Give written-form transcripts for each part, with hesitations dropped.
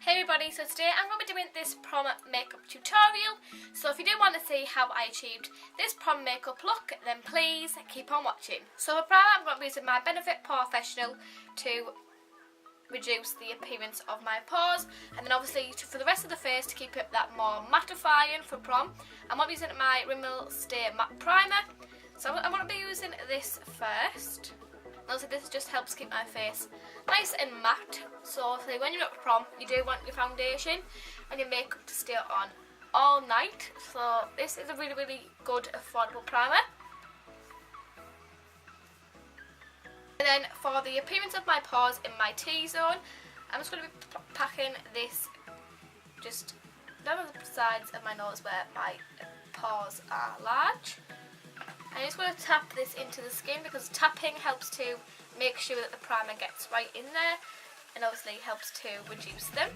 Hey everybody, so today I'm going to be doing this prom makeup tutorial. So if you do want to see how I achieved this prom makeup look, then please keep on watching. So for primer I'm going to be using my Benefit Porefessional to reduce the appearance of my pores, and then obviously for the rest of the face to keep it that more mattifying for prom, I'm going to be using my Rimmel Stay Matte Primer. So I'm going to be using this first. Also, this just helps keep my face nice and matte. So when you're at prom, you do want your foundation and your makeup to stay on all night. So this is a really, really good affordable primer. And then for the appearance of my pores in my T-zone, I'm just going to be packing this just down the sides of my nose where my pores are large. I'm just going to tap this into the skin because tapping helps to make sure that the primer gets right in there and obviously helps to reduce them.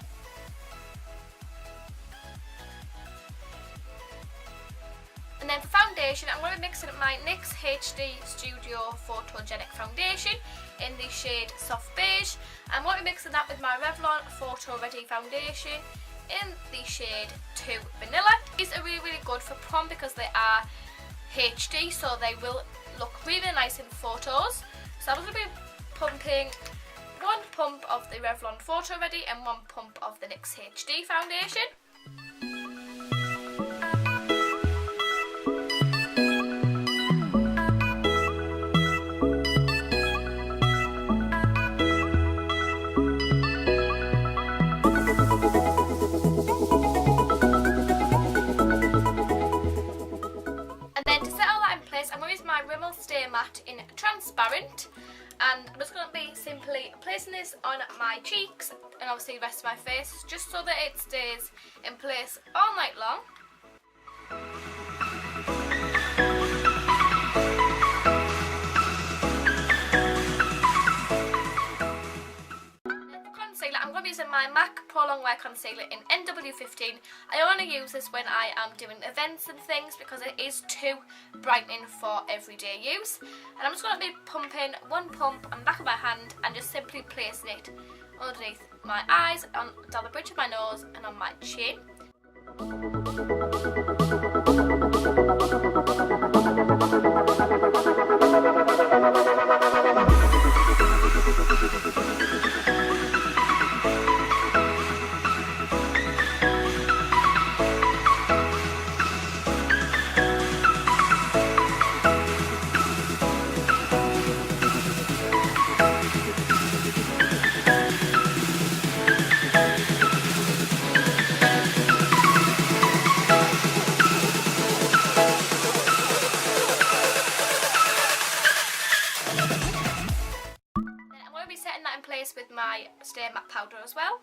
And then for foundation, I'm going to be mixing up my NYX HD Studio Photogenic Foundation in the shade Soft Beige. I'm going to be mixing that with my Revlon Photo Ready Foundation in the shade 2 Vanilla. These are really, really good for prom because they are HD, so they will look really nice in photos. So I'm going to be pumping one pump of the Revlon Photo Ready and one pump of the NYX HD foundation. Rimmel Stay Matte in Transparent, and I'm just going to be simply placing this on my cheeks and obviously the rest of my face just so that it stays in place all night long. I'm going to be using my MAC Prolongwear concealer in NW15. I only use this when I am doing events and things because it is too brightening for everyday use. And I'm just going to be pumping one pump on the back of my hand and just simply placing it underneath my eyes, down the bridge of my nose and on my chin. Setting that in place with my Stay Matte powder as well.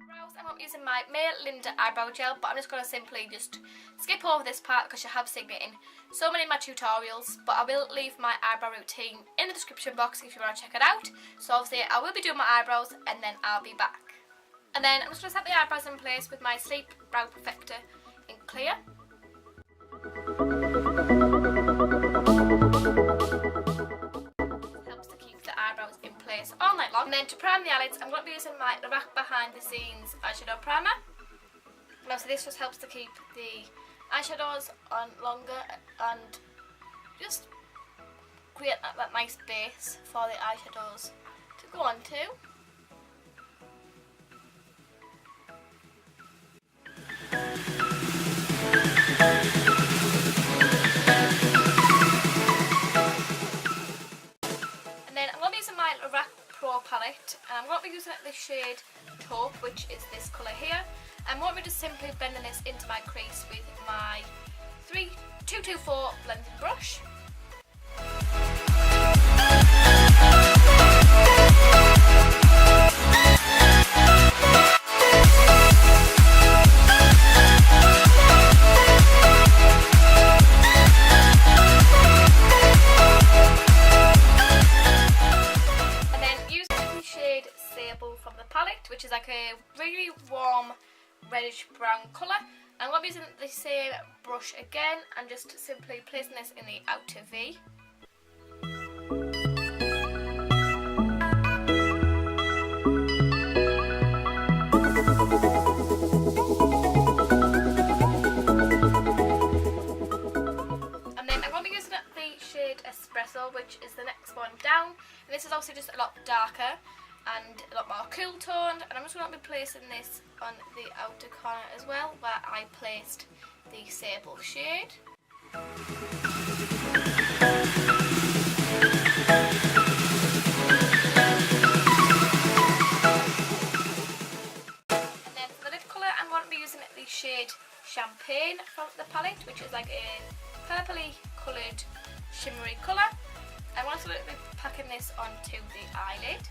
Brows, I'm using my Mei Linda Eyebrow Gel, but I'm just going to simply just skip over this part because you have seen it in so many of my tutorials, but I will leave my eyebrow routine in the description box if you want to check it out. So obviously I will be doing my eyebrows and then I'll be back. And then I'm just going to set the eyebrows in place with my Sleep Brow Perfector in Clear. Helps to keep the eyebrows in place all night long. And then to prime the eyelids, I'm going to be using my Lorac Behind the Scenes eyeshadow primer. And also this just helps to keep the eyeshadows on longer and just create that nice base for the eyeshadows to go on to. Palette, and I'm going to be using the shade Taupe, which is this colour here. I'm going to be just simply blending this into my crease with my 224 blending brush. Sable from the palette, which is like a really warm reddish brown colour. I'm going to be using the same brush again and just simply placing this in the outer V. shade Espresso, which is the next one down. And this is also just a lot darker and a lot more cool toned. And I'm just going to be placing this on the outer corner as well, where I placed the Sable shade. And then for the lid colour, I'm going to be using the shade Champagne from the palette, which is like a purpley coloured shimmery colour. I'm also going to be packing this onto the eyelid.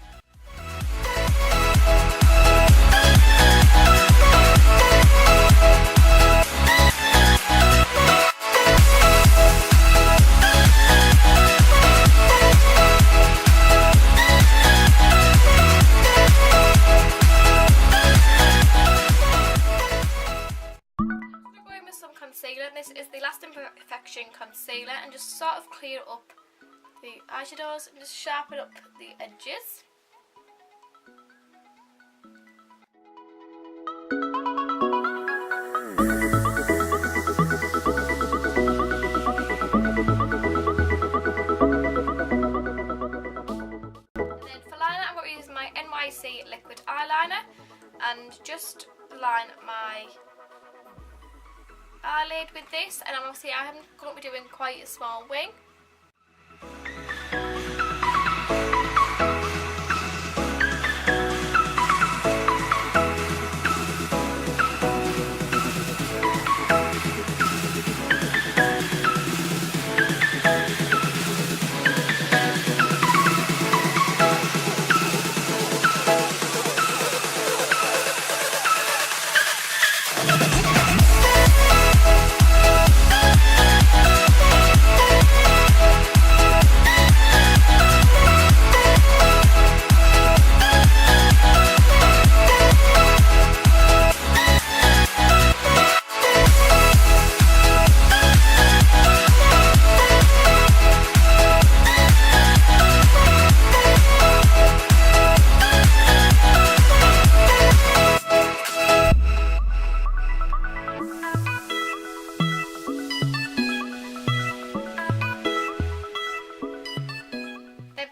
This is the Last Imperfection concealer, and just sort of clear up the eyeshadows and just sharpen up the edges. And then for liner, I'm going to use my NYC Liquid Eyeliner and just line my eyelid with this, and obviously I am going to be doing quite a small wing.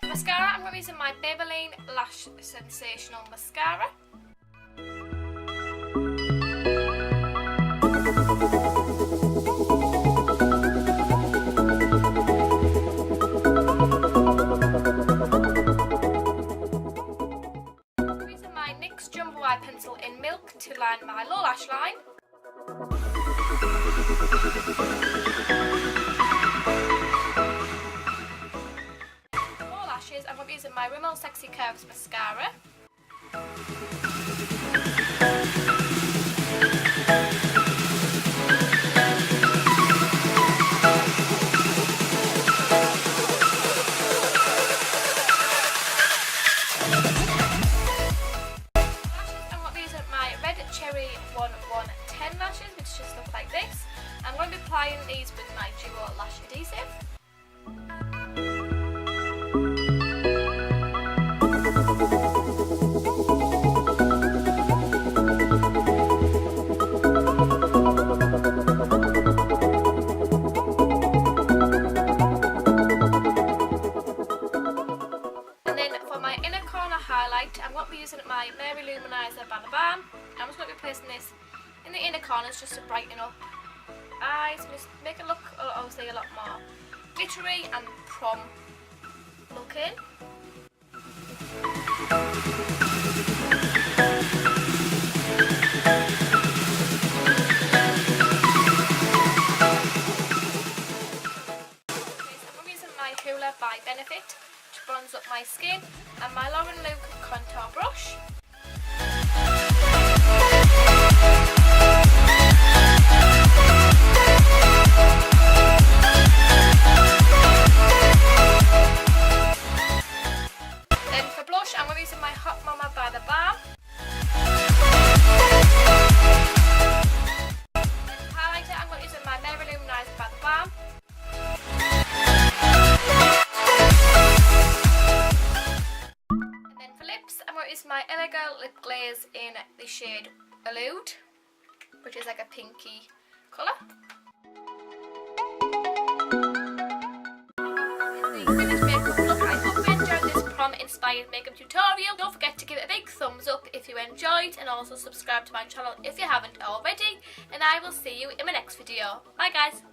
Mascara, I'm going to be using my Maybelline Lash Sensational Mascara. I'm using my NYX Jumbo Eye Pencil in Milk to line my lower lash line. I'm going to be using my Rimmel Sexy Curves Mascara. I'm going to be using my Red Cherry 1110 lashes, which just look like this. I'm going to be applying these with my Duo Lash Adhesive. I'm going to be using my Mei Luminisor Balm. I'm just going to be placing this in the inner corners just to brighten up eyes, just make it look obviously a lot more glittery and prom looking. I'm going to be using my Hoola by Benefit to bronze up my skin, and my Lorac contour brush. Then for blush, I'm going to be using my Hot Mama by the Balm. Then for highlighter, I'm going to be using my Mei Luminisor by the Balm. Is my Elegant Lip Glaze in the shade Allude, which is like a pinky colour. my finished makeup look. I hope you enjoyed this prom inspired makeup tutorial. Don't forget to give it a big thumbs up if you enjoyed, and also subscribe to my channel if you haven't already, and I will see you in my next video. Bye guys.